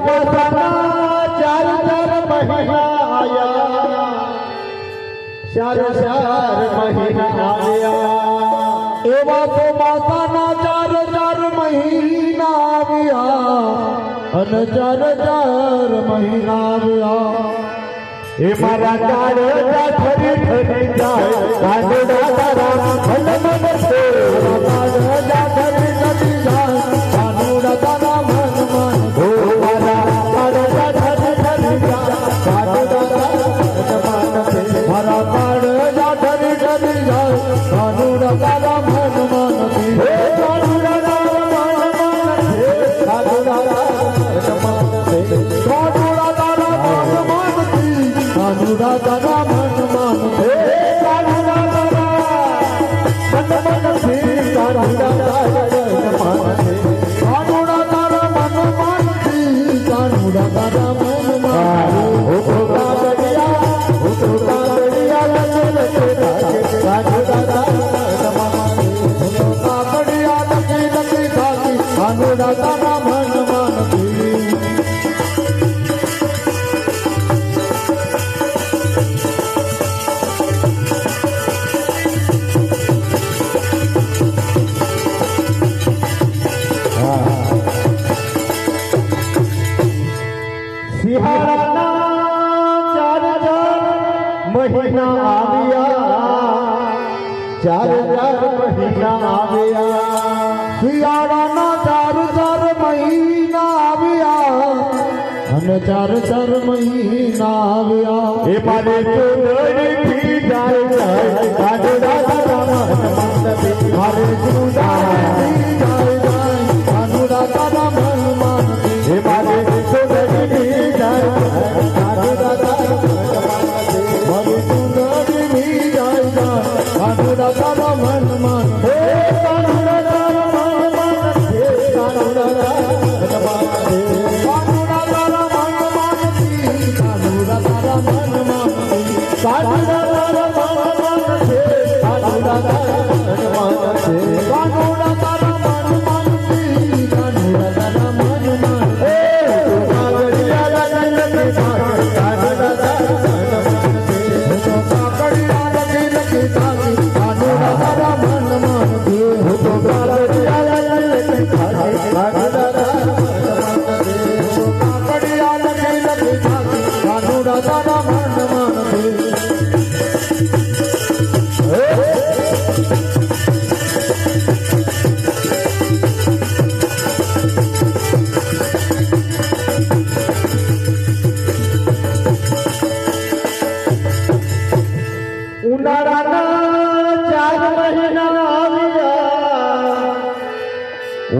मासाना चार चार महीना आया, चार चार महीना आया। एवा तो मासाना चार चार महीना आया, अन चार चार महीना आया। ए मारा काळजा ठरी ठरी जाय, काळजा तारा मन मन से, काळजा ठरी ठरी जाय, काळजा तारा मन मन हो। मारा काळजा ठरी ठरी जाय, काळजा तारा मन मन से, मारा काळजा ठरी ठरी जाय, काळजा तारा मन मन से, काळजा तारा मन मन से, काळजा तारा मन से, काळजा तारा मन मन से, कानुड़ा तारा मन मन से, कानुड़ा तारा मन मन से, कानुड़ा तारा मन से, कानुड़ा तारा मन मन से, कानुड़ा तारा मन मन। ओ तो कागड़िया लगे लगे धागे, कानुड़ा तारा मन से, ओ तो कागड़िया लगे लगे धागे, कानुड़ा तारा मन मन से। सिहाराना चार चार महीना आविया, चार चार महीना आविया। सिहाराना चार चार महीना आविया, अन चार चार महीना आविया। ए मारे चुनरी भी जाए जाए, कानुड़ा तारा मन मन से, मारे चुनरी भी जाए जाए, कानुड़ा तारा मन मन से, ए मारे चुनरी भी जाए जाए, कानुड़ा तारा मन मन से, मारे चुनरी भी जाए जाए, कानुड़ा तारा मन मन से, कानुड़ा तारा मन मन से, कानुड़ा तारा मन से, कानुड़ा तारा मन मन से, कानुड़ा तारा मन मन से, कानुड़ा तारा मन मन से, कानुड़ा तारा मन मन से, कानुड़ा तारा मन मन से, कानुड़ा तारा मन मन से। कागड़िया लगे लगे धागे, कानुड़ा तारा मन मन से, तो कागड़िया लगे लगे धागे, कानुड़ा तारा मन मन से, तो कागड़िया लगे लगे धागे, कानुड़ा तारा मन मन से, तो कागड़िया लगे लगे धागे, कानुड़ा तारा मन मन से। उन्हाळाना चार महीना आविया,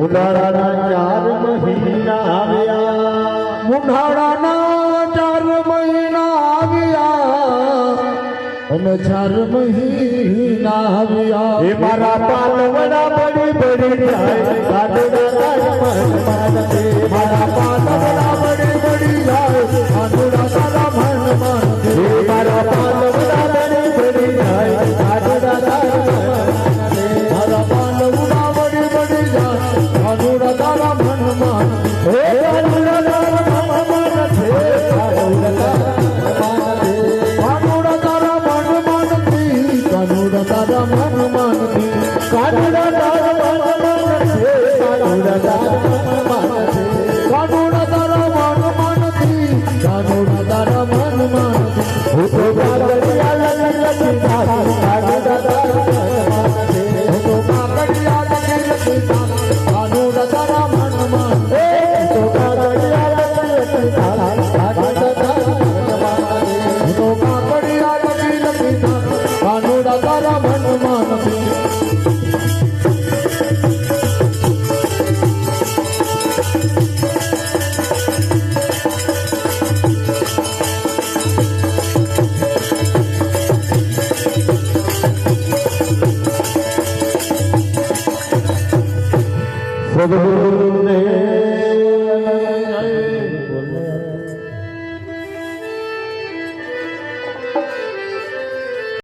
उन्हाळाना चार महीना आविया, उन्हाळाना चार महीना आविया, अन चार महीना आविया। हे मारा पालवडा बड़ी बड़ी जाए, कानुड़ा तारा मन मन से, मारा पालवडा बड़ी बड़ी जाए, कानुड़ा तारा मन मन से, मारा पालवडा बड़ी बड़ी जाए, कानुड़ा तारा मन मन से, मारा पालवडा बड़ी बड़ी जाए, कानुड़ा तारा मन मन से, कानुड़ा तारा मन मन से, कानुड़ा तारा मन से, कानुड़ा तारा मन मन से, कानुड़ा तारा मन मन से, कानुड़ा तारा मन मन से, कानुड़ा तारा मन मन से, कानुड़ा तारा मन मन से, कानुड़ा तारा मन मन से। ओ तो कागड़िया लगे लगे धागे, कानुड़ा तारा मन मन से, ओ तो कागड़िया लगे लगे धागे, कानुड़ा तारा मन मन से, ओ तो कागड़िया लगे लगे धागे, कानुड़ा तारा मन मन से, ओ तो कागड़िया लगे लगे धागे, कानुड़ा तारा मन